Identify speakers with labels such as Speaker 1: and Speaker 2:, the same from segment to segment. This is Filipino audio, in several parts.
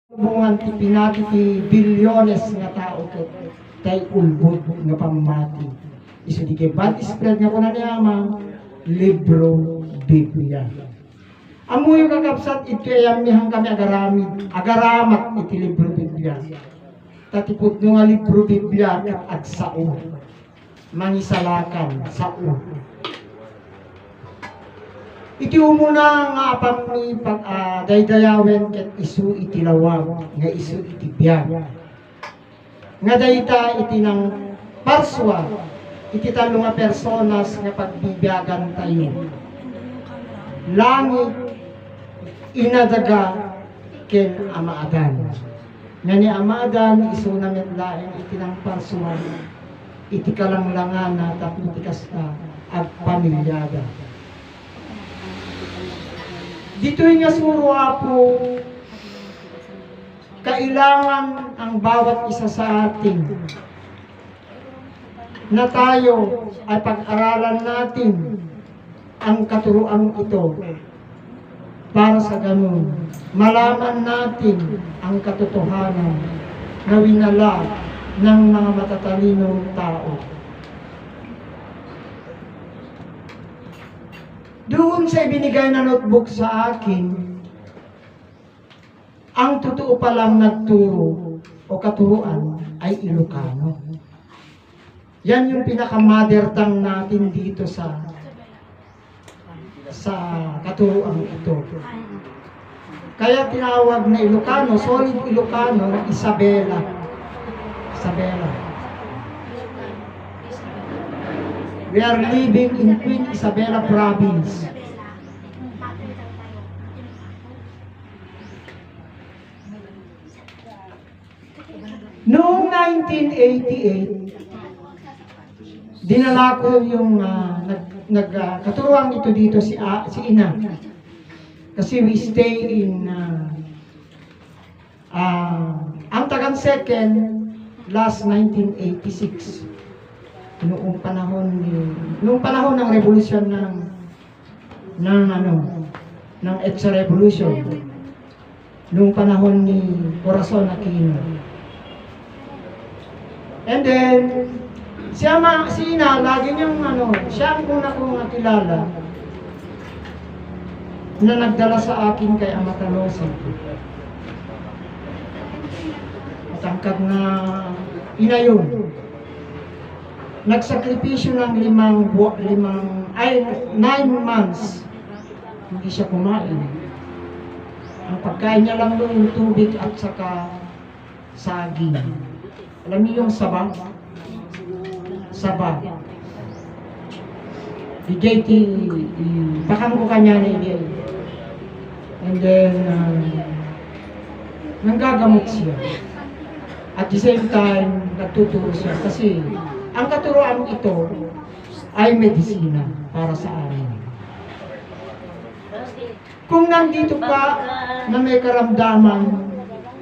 Speaker 1: Bungan ti pinati ti bilyones nga tao ket tay ulbod nga pamati. Isu di kay bad spread nga kuna ni ama libro Biblia. Amoy kakapsat iti ayamihang kami agaramat iti libro Biblia. Tatipod nga libro Biblia ket agsao. Mangisalakan sao. Iti umuna nga apang ni daydayawen ket isu iti lawag nga isu iti biyag. Nga dayta iti nang parswa iti talo nga personas nga pagbibiyagan tayo. Langit inadaga ken amaadan. Nga ni amaadan isu namen laeng iti nang parswa iti kalanglangan na tapno iti kasta agpamilyada. Dito nga surwa po, kailangan ang bawat isa sa atin na tayo ay pag-aralan natin ang katuruan ito para sa ganun malaman natin ang katotohanan na winala ng mga matatalinong tao. Doon sa ibinigay na notebook sa akin, ang totoo palang nagturo o katuruan ay Ilocano. Yan yung pinaka-mother tongue natin dito sa katuruan ito. Kaya tinawag na Ilocano, solid Ilocano, Isabela. We are living in Queen Isabela Province. Noong 1988, dinala ko yung katuruan ito dito si Ina. Kasi we stay in ang tagang second last 1986. Noong panahon ng revolusyon ng EDSA Revolution, noong panahon ni Corazon Aquino. And then si Ina, lagi niyang siya ang una kong nakilala na nagdala sa akin kay Amatalosi. Matangkad na ina yun. Nagsakripisyo ng 9 months, hindi siya kumain. Ang pagkain niya lang doon, tubig at saka saging. Alam niyo yung sabag? Sabag. Di JT, bakang ko kanya na hindi. And then, nanggagamot siya. At the same time, nagtuturo siya. Kasi, ang katuruan ito ay medisina para sa amin. Kung nandito ka na may karamdaman,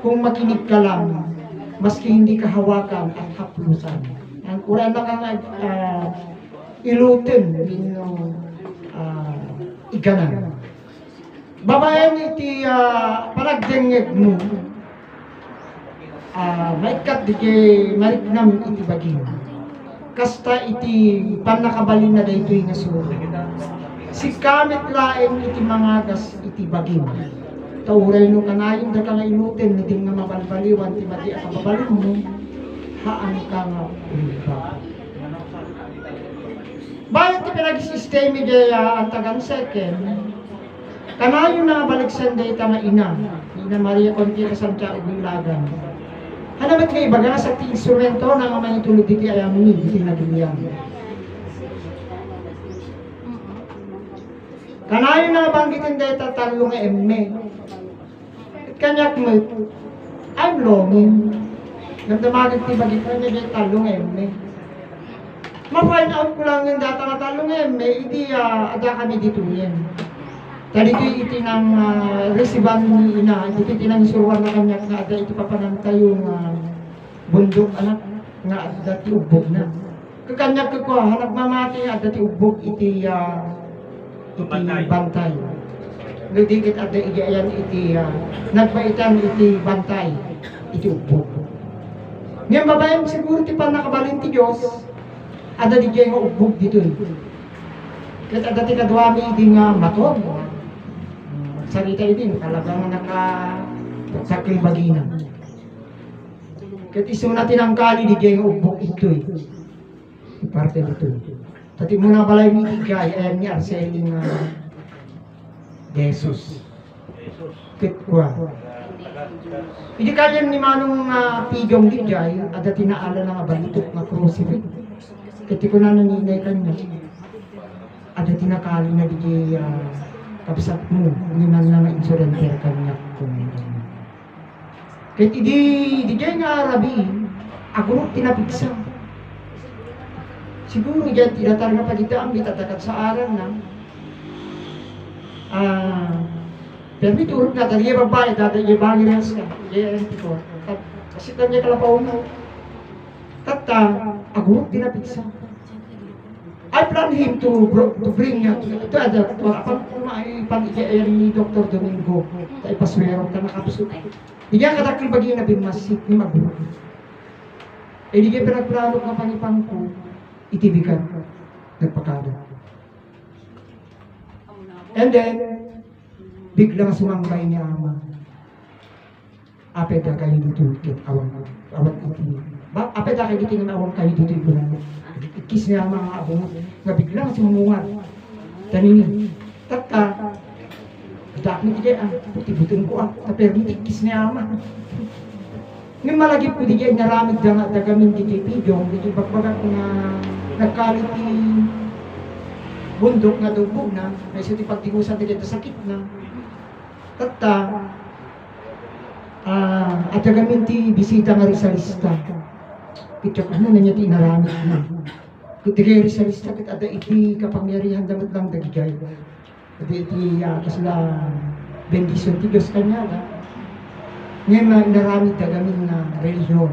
Speaker 1: kung makinig ka lang, maski hindi ka hawakan at haplusan. Ang ura na kang ilutin, iganan. Babayan iti panagdengeg mo, maikat di kay mariknam iti baging. Kasta iti panakabalin na daytoy nga suro. Si kamit laeng iti mangagas iti bagim. Tauray no kanayon da ka nga inutin, hindi nga mabalbaliwan, ti mati ang kababalin mo, haan ka nga uliba. Bayan ti pinag-sistemi daya ang tagang second, kanayon na baliksan dayta nga Ina Maria Conchita Santiago Binlagan. Hanamat kayo baga sa instrumento na nga manitulog diti ayam ni diti nabiliyan. Kanayon na banggitin dahil tatalong emme. At kanyak mo, I'm longing. Nagdamagin ti bagit na niya dahil talong emme. Ma-find out ko lang yung data nga talong emme, hindi ada kami dito yan. Tadi iti nang resiban ni Ina, iti nang isuruan na kanya nga ada iti papanantay yung bundok anak nga ada ti ubog na. Kakanyak ko hanap mamati nga ada ti ubog iti bantay. Nudikit at iyayan iti nagbaitan iti bantay iti ubod. Ngayon babayan siguro ti pa nakabalin ti Diyos ada di nga ubod dito. Kat ada ti kadwami iti nga matod. Salita iti talagang sakil bagina. Kat iso natin ang kali di nga ubod ito. Parte dito. Tati muna balay ni Igay, ayan ni Arceling Jesus. Kitwa. Hindi kanya ni Manong Pigong Igay, ada tinaala na balitok na crucifix. Kati ko na naninay kanya. Ada tinakali na di kapsat mo, hindi man na insurenter kanya. Kati di nga Arabi, ako tinapigsa. Siguro yan, tinatar nga pagkitaan, bitatakat sa aral na. Pero turog na, dahil yung babae, dahil yung bagay na siya, yung ko. Kasi kanya kalapaw mo. Tata, agurot tinapigsa. I plan him to bring niya, ito ada, pag-iyan ni Dr. Domingo, tayo paswero ka nakapusok. Hindi nga kadakil bagay na binmasik ni magurot. Eh, di kayo pinagplano ka panipang ko, itibigan, nagpakada. And then, biglang sumambay niya ama. Apeda kayo dito, awang iti. Apeda kayo dito, awang kayo dito, ikis niya mga abong, nga biglang sumungat. Tanini, tata, dakni tiga, putibutun ko pero ikis niya ama. Ngayon malagip ko di dyan, naramid na tagamin di Pidong, di bagbagat na nagkaliti bundok nga dugo na, may suti pagtigusan di dyan sakit na. Tata, at tagamin ti bisita nga Rizalista. Kityak ano na niya ti naramid na. Kuti kaya Rizalista, kit ada iti kapangyarihan damat lang dagigay. Ada iti kasla bendisyon ti Diyos kanya na. Ngayon naramid tagamin na reliyon.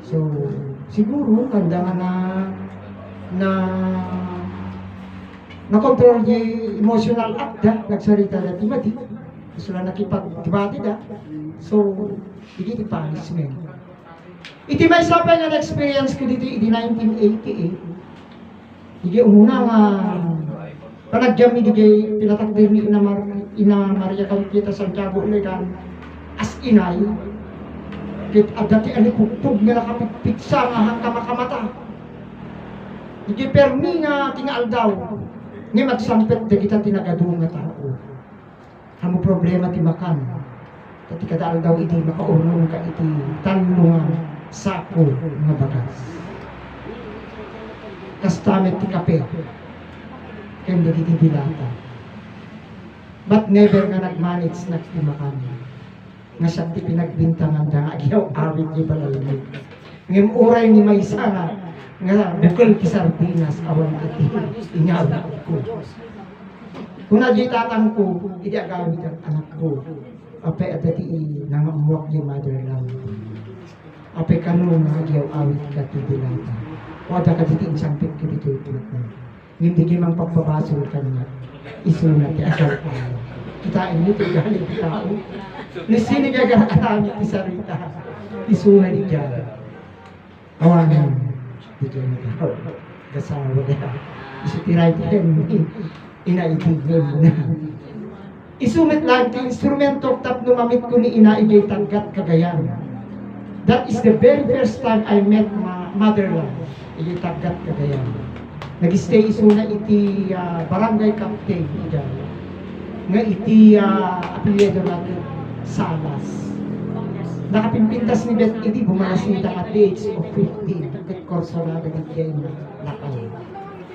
Speaker 1: So, siguro, kanda nga na control yung emotional act da, nagsarita na timati. Gusto na nakipag-debate da. So, hindi panis ngayon. Iti may sapay nga na-experience ko dito, iti 1988. Hindi umuna nga, panagdyam ni DJ, pinatakdir ni Ina Maria Calpita Santiago Uligan as inay. At dati alipupog nga nakapipiksa nga hangka makamata. Hindi permi nga tingaal daw. Nga magsampet na kita tinagadong nga tao. Hamo problema ti makan. Tati kadaal daw iti makaunong ka iti talungan sako nga bagas. Kastamet ti kape. Kaya nagiging dilata. But never nga nag-manage na timakan. Nga siya ti pinagbintangan na agyaw awit ni Balaynig. Ngayon uray ni Maysa nga bukal ti sardinas awan iti inyawit ko. Kung nadyitatang ko, hindi agawit ang anak ko. Apay at iti nangamuak ni motherland. Apay kanu nga agyaw awit ka ti dilata. Wada ka titi insampit ka dito ipinat na. Hindi kimang pagpabasol kanya, isunat ti asal pa. Kitain nito galing tao. Nisinig agad-aramit ti sarita. Isunat ni Diyan. Awanan. Dito na tao. Gasawa na. Isutiray ti inaibigay mo na. Isumit lang ti instrumento tap numamit ko ni inaigay tanggat Cagayan. That is the very first time I met motherland. Igay tanggat Cagayan. Nag-stay isuna iti barangay captain ida. Nga iti apelyido natin Salas. Nakapimpintas ni Beth iti bumalasita at the age of 15. Kat korso na nagigay na lakay.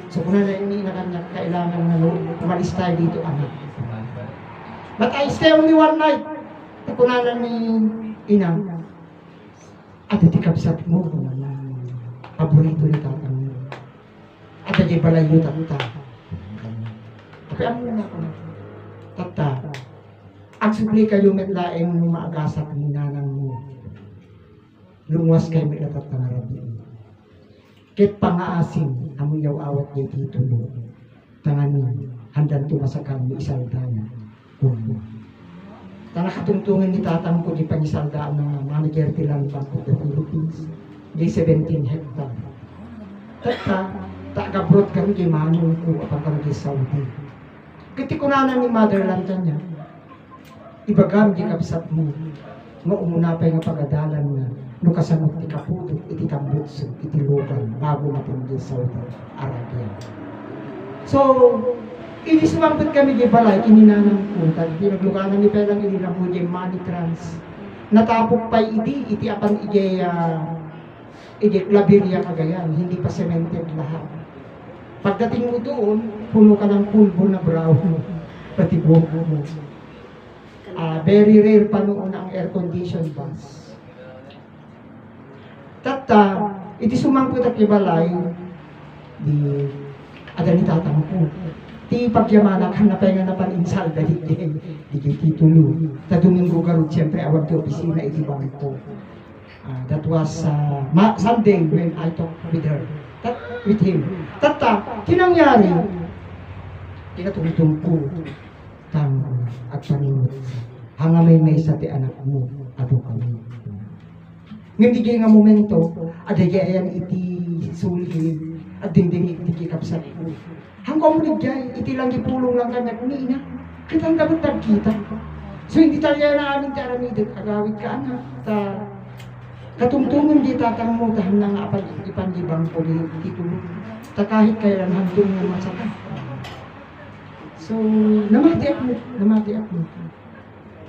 Speaker 1: So kung na ini na kanya kailangan na umalis tayo dito anak. But I stay only one night. Nakunanan ni Inang. At iti kapsat mo paborito ni tatang mo. At iti balayo tata. Tapi ano na ako? Tata. Ang supli kayo metlaeng maagasat ni nanang mo. Lungwas kayo may natatangarabi. Ket pangaasim amoy yaw awat niya dito mo. Tanganin. handang tumasakan ni isaldana. Nakatungtungan ni tatang ko di pangisaldaan ng manager ti Land Bank of the Philippines. Di 17 hektar. Tagabrod kami di manong ko apang kami di Saudi. Kiti kunanan ni motherland niya. Ibagam di kapsat mo. Maumuna pa yung pagadalan na nukasanot ti kaputot, iti kambutso, iti lugan, bago matindi Saudi Arabia. So, ini sumampit kami di balay, kininanang ko, pinagluganan ni Pelang inilang mo di money trans. Natapok pa iti apan iti Claveria Cagayan, hindi pa cemented lahat. Pagdating mo doon, puno ka ng pulbo na brown, pati buhok mo. Very rare pa noon ang air-conditioned bus. Iti sumangkot at ibalay, ada ni tatang ko. Ti pagyamanak hanapay nga napaninsal dahil di titulo. Ta Domingo garud siyempre awag ti opisina iti bangko. That was Sunday when I talked with her, with him. Kinangyari, tinatungtong ko, tamo at paninot. Hangamay may sa ti anak mo, ado kami. Ngayon nga momento, adayayan iti sulhi, at dingding iti kapsat ko. Hanggang mo nagay, iti lang ipulong lang kami at ina, kitang dapat tagkita. So hindi tayo na aming taramidit, agawit ka anak, katungtungan di tatang mo, tahan na nga ipanlibang ko di titulo. Kahit kaya hantong na masakit. So, namati ako.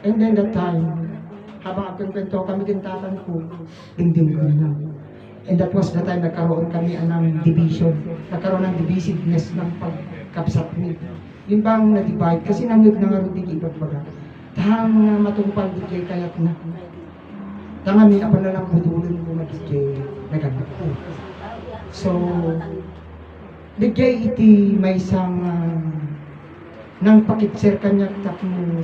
Speaker 1: And then that time, habang akong kwento kami din tatang ko, dingding ko na. And that was the time nagkaroon kami ng division. Nagkaroon ng divisiveness ng pagkapsat ni. Yun bang na-divide? Kasi nangig na nga rin iba't baga. Tahang matungpal di kay kayat na. Tangami apa na lang budulin ko magigay naganap ko. So, digay iti may isang nang pakitsir kanya takmo.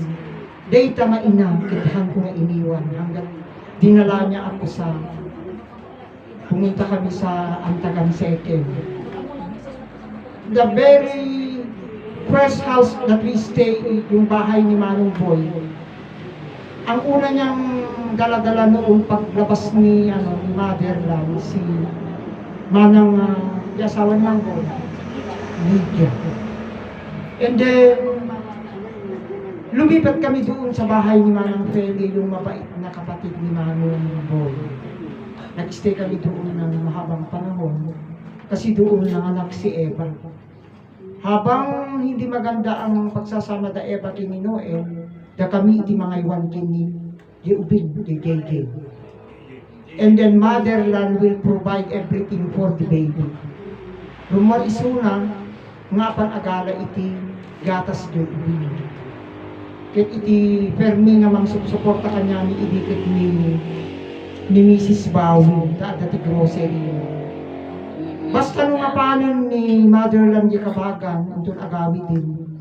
Speaker 1: Data nga ina, kitahan ko nga iniwan hanggang dinala niya ako sa pumunta kami sa Antagan Second. The very first house that we stay, yung bahay ni Manong Boy. Ang una niyang dala-dala noong paglabas ni motherland, si Manang asawa ng Boy, Lydia. And then, lumipat kami doon sa bahay ni Manang Feli, yung mabait na kapatid ni Manong Boy. Nag-stay kami doon ng mahabang panahon kasi doon nanganak si Eva. Habang hindi maganda ang pagsasama da Eva kini Noel, da kami iti mga iwan kini di ubin, di gay. And then motherland will provide everything for the baby. Rumar isuna, nga pan agala iti gatas di ubin. Ket iti permi nga mang suporta kanya ni idikit ni Mrs. Bowie, dati grocery. Basta nung mapanin ni motherland di kabagan, andun agawi din,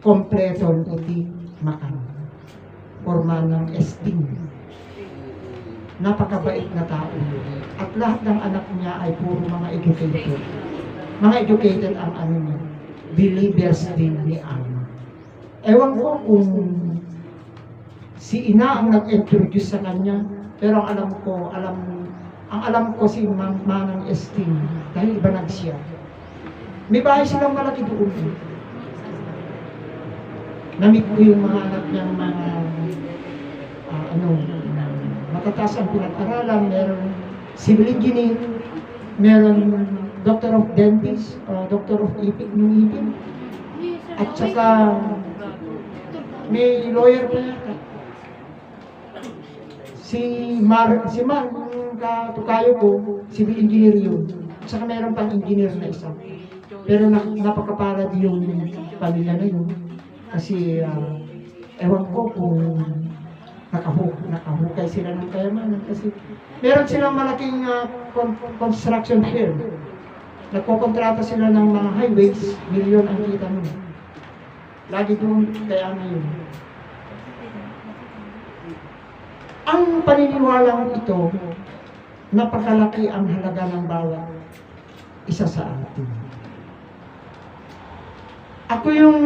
Speaker 1: kompleto iti makan. Forma ng esting. Napakabait na tao. At lahat ng anak niya ay puro mga educated. Mga educated ang niya. Believers din ni Ama. Ewan ko kung si ina ang nag-introduce sa kanya, pero ang alam ko si Manang Esting dahil iba siya. May bahay silang malaki doon. Namit ko yung mga anak niyang mga matataas ang pinag-aralan. Meron civil engineer, meron doctor of dentist, doctor of ipin, at saka may lawyer pa yata. Si Mar, katukayo ko, civil engineer yun. At saka meron pang engineer na isa. Pero napakapara di yung pamilya na yun. Kasi, ewan ko kung nakahukay sila ng kayamanan. Kasi meron silang malaking construction firm. Nagkokontrata sila ng mga highways, milyon ang kita mo. Lagi doon, kaya na yun. Ang paniniwalang ito, napakalaki ang halaga ng bawat isa sa atin. Ako yung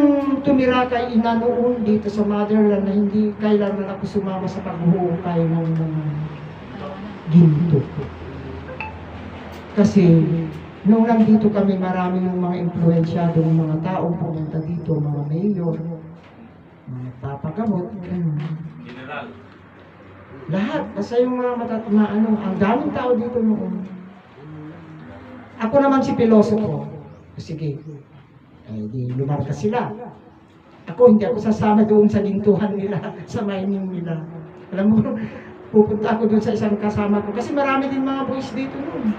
Speaker 1: tumira kay ina noon dito sa motherland na hindi kailanman ako sumama sa paghuhukay ng mga ginto. Kasi nung nandito kami, marami ng mga impluensyadong mga taong pumunta dito, mga mayor, mga papagamot,
Speaker 2: General.
Speaker 1: lahat. Basta yung mga ang daming tao dito noon. Ako naman si Pilosofo. Sige, di lumarga sila. Ako, hindi ako sasama doon sa gintuhan nila, sa mining nila. Alam mo, pupunta ako doon sa isang kasama ko. Kasi marami din mga boys dito noon.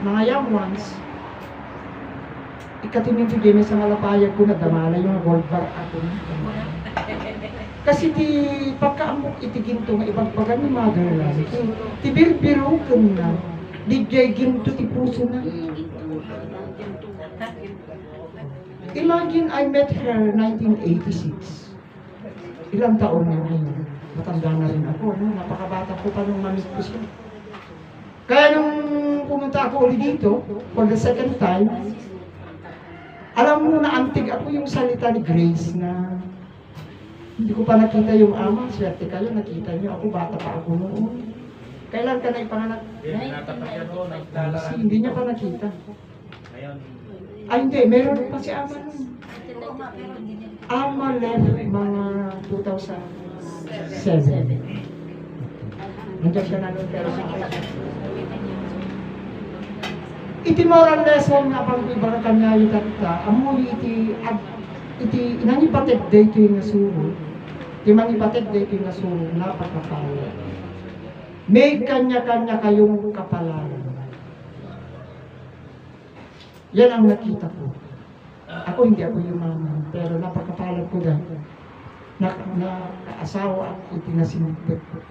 Speaker 1: Mga young ones. Ikatingin ko din sa malapayag ko, nadamala yung gold bar ako. Kasi pagkaamok itiginto nga ibagbagan ni motherland. Ti birbiro ka na. Di jay ginto ti puso na. Imagine, I met her 1986. Ilang taon na ngayon. Matanda na rin ako, no? Napakabata ko pa nung mamit ko siya. Kaya nung pumunta ako ulit dito, for the second time, alam mo na antig ako yung salita ni Grace na hindi ko pa nakita yung ama. Swerte kayo, nakita niyo. Ako, bata pa ako noon. Kailan ka na ipanganak? Hindi niya pa nakita. Ay, hindi. Meron pa si ama nun. Ama left mga 2007. Nandiyan siya na nun, pero sa akin. Iti moral lesson nga pang ibarang kanya yung tata, amoy iti inanipated day ito yung nasuro. Iti manipated day ito yung nasuro, napakapala. May kanya-kanya kayong kapalaran. Yan ang nakita ko. Ako hindi ako yumaman, pero napakapalad ko dahil na-asawa at itinasimpit ko.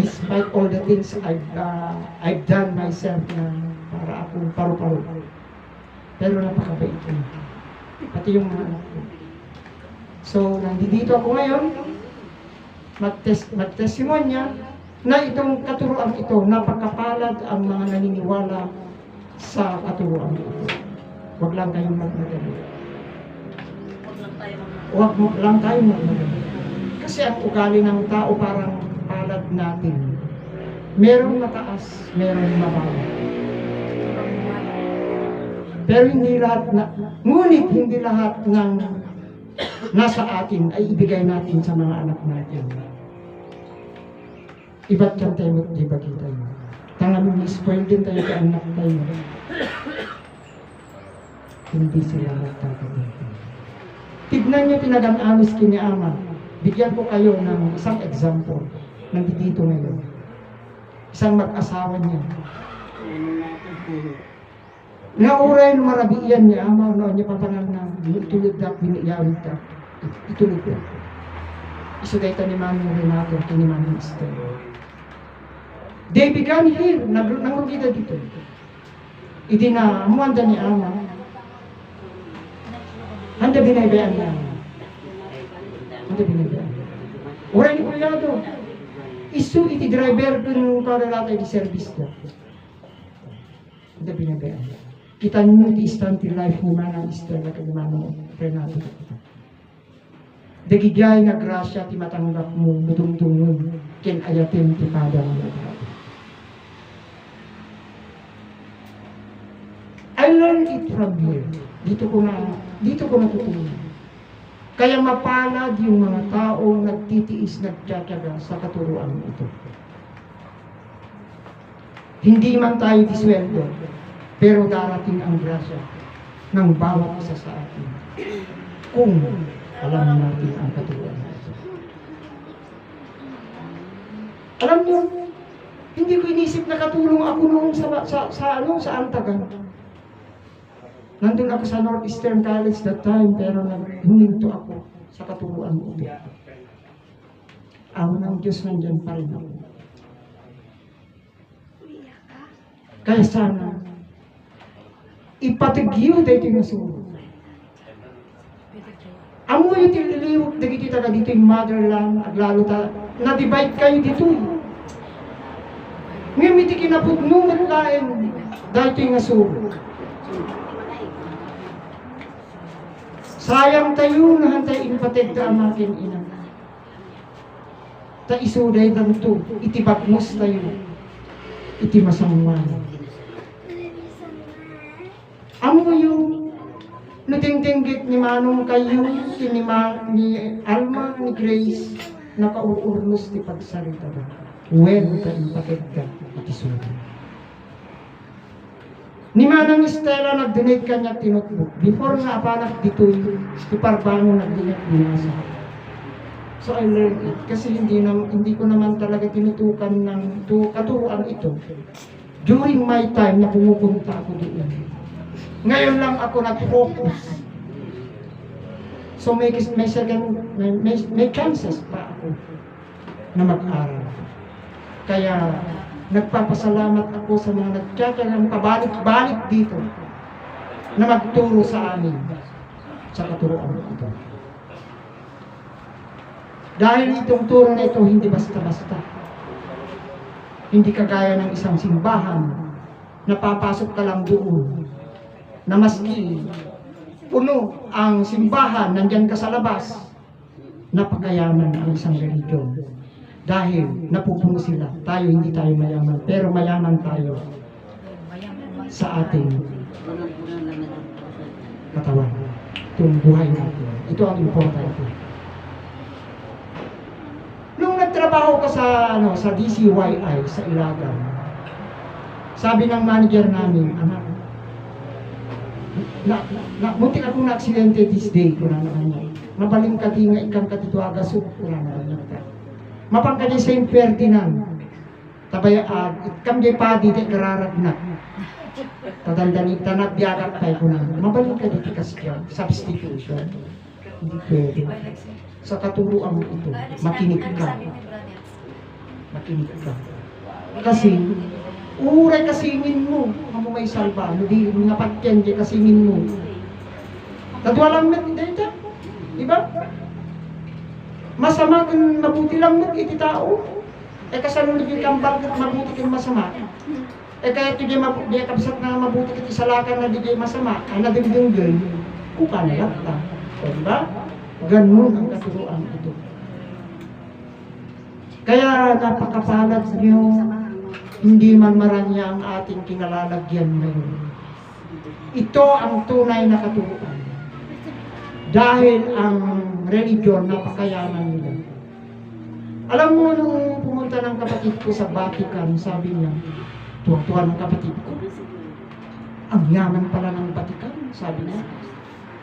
Speaker 1: Despite all the things I've done myself na para akong paru-paro. Pero napakabait ko. Pati yung mga anak ko. So, nandito ako ngayon, magtestimonya na itong katuruan ito, napakapalad ang mga naniniwala sa katuruan ito. Huwag lang kayong magmadali. Huwag lang tayong magmadali. Kasi ang ugali ng tao parang palad natin. Merong mataas, merong mababa. Pero hindi lahat ngunit hindi lahat ng nasa atin ay ibigay natin sa mga anak natin. Iba't yan tayo mag-ibagay tayo. Tangan mo, spoil din tayo sa anak tayo. Hindi sila magtatagal. Tignan niyo pinag-amis kini Ama. Bigyan ko kayo ng isang example. Nandito ngayon. Isang mag-asawa niya. Nauray ng marabiyan niya, Ama, noon niya papanang na itulog na, biniyawin ka. Itulog na. Isugay ta ni Mami Renato, ni Mami Esther. They began here, nangrugida dito. Idinamuanda ni Ama. Handa binabayaan niya. Handa binabayaan. Uray ni Kulyado. Isu iti driver dun para latay di service niya. Handa binabayaan niya. Kita niyo ti instant life ni Manang Esther na kanimanang Renato. Dagigay nga grasya ti matanggap mo, mudungdungon, ken ayatin ti padang mo. I learned it from here. Dito ko natutunan. Kaya mapalad yung mga taong nagtitiis, nagtsatsaga sa katuruan ito. Hindi man tayo disweldo, pero darating ang grasya ng bawat isa sa atin. Kung alam natin ang katuruan ito. Alam niyo, hindi ko inisip na katulong ako noon sa Antagan. Nandun ako sa Northeastern College that time, pero huminto ako sa katuruan ito. Awa ng Diyos, nandyan pa rin ako. Kaya sana, ipatigyo dito yung nasulo. Amo yung tililiwag na kita ka dito yung motherland, aglalo ta, na-divide kayo dito. Ngayon, hindi kinapudnungan lain, dito yung nasulo. Sayang tayo na hantay inpatid ka amakin ina. Ta isuday danto, iti bagmos tayo, iti masamwan. Amo yung natingtinggit ni Manong kayo, ni Alma, ni Grace, nakaururnos ti pagsarita ba. When ka inpatid ka, iti suday. Ni Manang Estela nag-donate kanya tinutbuk. Before nga apanak dito'y iparbango nag-donate binasa. So I learned it kasi hindi ko naman talaga tinutukan ng katuruan ito. During my time na pumupunta ako doon. Ngayon lang ako nag-focus. So may chances pa ako na mag-aral. Kaya nagpapasalamat ako sa mga nagtiyatyagang pabalik-balik dito na magturo sa amin sa katuruan ito. Dahil itong turo na ito hindi basta-basta. Hindi kagaya ng isang simbahan na papasok ka lang doon na maski puno ang simbahan, nandyan ka sa labas, napakayaman ang isang religion. Dahil napupuno sila. Tayo hindi tayo mayaman, pero mayaman tayo sa ating katawan. Itong buhay natin. Ito ang importante. Nung nagtrabaho ka sa DCYI, sa Ilagan, sabi ng manager namin, anak, muntik akong na-aksidente this day, kuna naman niya. Mabaling ka di nga ikang katituaga, kuna naman niya. Mapang ka niya St. Ferdinand, tabay, ikam jay padi, di kararag na. Tatandani, tanap biyagat tayo kuna. Mabaling ka di kasya, substitution. Hindi pwede. Sa katuruan mo ito, makinig ka. Makinig ka. Kasi, uray kasingin mo, kamo may salba, hindi napatyan di kasingin mo. Tadwa lang met, dito. Diba? Masama kung mabuti lang met, iti tao. Kasanunod yung kambal kat mabuti kang masama. Kaya ito di kabsat na mabuti kiti salakan na di masama, ang nadimdinggan, kuka na lang ta. Diba? Ganun ang katuruan ito. Kaya napakapalad niyo, hindi man maranya ang ating kinalalagyan ngayon. Ito ang tunay na katuruan. Dahil ang religion, napakayaman nila. Alam mo, nung pumunta ng kapatid ko sa Vatican, sabi niya, tuwang-tuwa ng kapatid ko, ang yaman pala ng Vatican, sabi niya.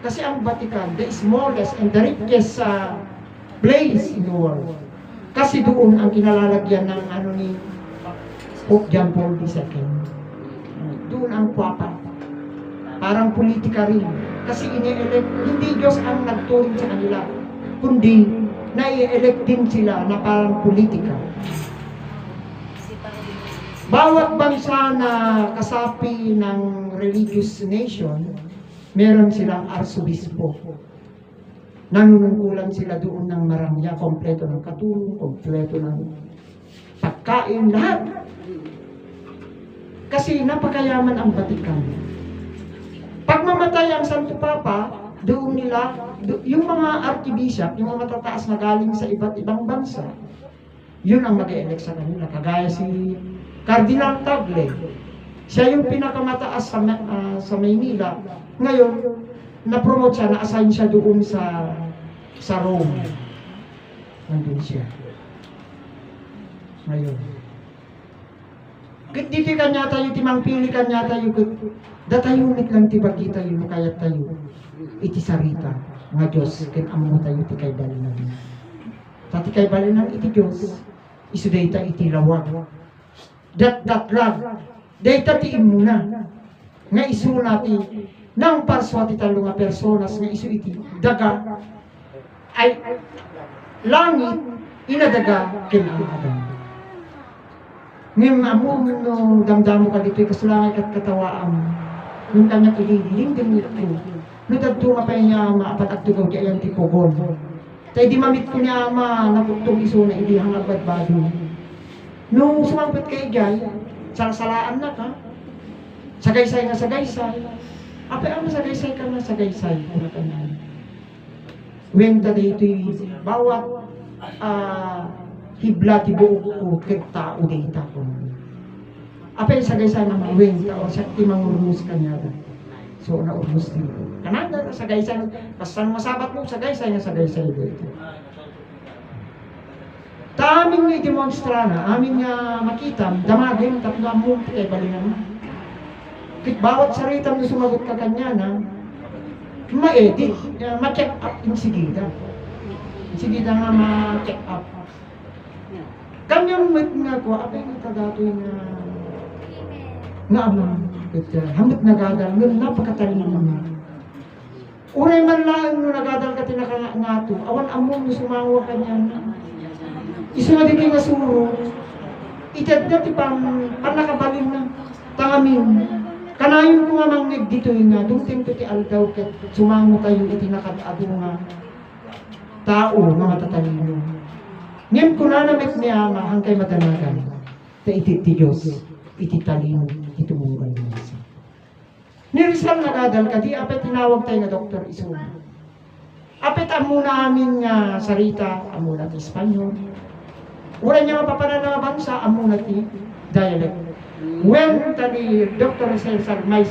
Speaker 1: Kasi ang Vatican, the smallest and the richest place in the world. Kasi doon ang kinalalagyan ng ni Pope John Paul II. Doon ang kwapa. Parang politika rin. Kasi ini-elect, hindi Diyos ang nagturing sa kanila, kundi nai-elect din sila na parang politika. Bawat bansa na kasapi ng religious nation, meron silang arsobispo. Nanunungkulan sila doon ng marangya, kompleto ng katulong, kompleto ng pagkain, lahat. Kasi napakayaman ang Vatican. Pag mamatay ang Santo Papa, doon nila, yung mga archbishop, yung mga matataas na galing sa iba't ibang bansa, yun ang mag-e-elect sa kanila. Kagaya si Cardinal Tagle. Siya yung pinakamataas sa Maynila. Ngayon, na-promote siya, na-assign siya doon sa Rome. Nandun siya. Ngayon. Dito kanya tayo, timang pili kanya tayo, datayunit lang tibagi tayo, kaya tayo, iti sarita, nga Diyos, kinamo tayo, iti kay balinan. Tati kay balinan, iti Diyos, isudayta iti lawag. Dat lag, dayta ti imuna, nga isu nati, nang parswati talo nga personas, nga isu iti daga, ay langit, inadaga, kinamadan. Ngayon amo no damdamo ka dito kasulangay kat katawaan. Nung kanya kililing din nito. No dadto mapay niya maapat at tugaw di ayang tipogon. Tay di mamit ko niya ama naputong iso na ilihang agbadbado. No sumangpit kay gay, salasalaan na ka. Sagaysay na sagaysay. Apay ang sagaysay ka na sagaysay kuna kanyan. Wenta dito'y bawat hibla ti buok ko kag tao dito ko. Apay sagay-say mga wenta o sa timang urmus kanya. So na urmus dito. Kananda sagay-say basta masabat mo sagay-say na sagay-say dito. Ta aming ni demonstra na, aming makita, damagin, tapos among kay balingan na. Kit bawat sarita na sumagot ka kanya na, ma-edit, ma-check up insigida. Insigida nga ma-check up. Kanyang mit nga ko, apay nga tagatoy nga amang, hamit nagadal, nga napakatalino nga. Unay man lang nung nagadal ka tinaka to, awan among sumawa kanya na. Isa nga din nga suro, itad na tipang panakabalin na tangamin. Kanayon ko nga mangnig dito nga, dungting to ti aldaw ket sumango kayo iti nakadado nga tao nga matatalino. Ngayon ko na namit niya hangkay madanagan, ta iti ti Diyos, iti talino, iti munggal mo. Ni Rizal nagadal ka, di apet tinawag tayo nga Dr. Isuna. Apet amuna amin nga sarita, amuna ti Espanyol. Wala niya mapapanan na bansa, amuna ti dialect. When tadi Dr. Cesar may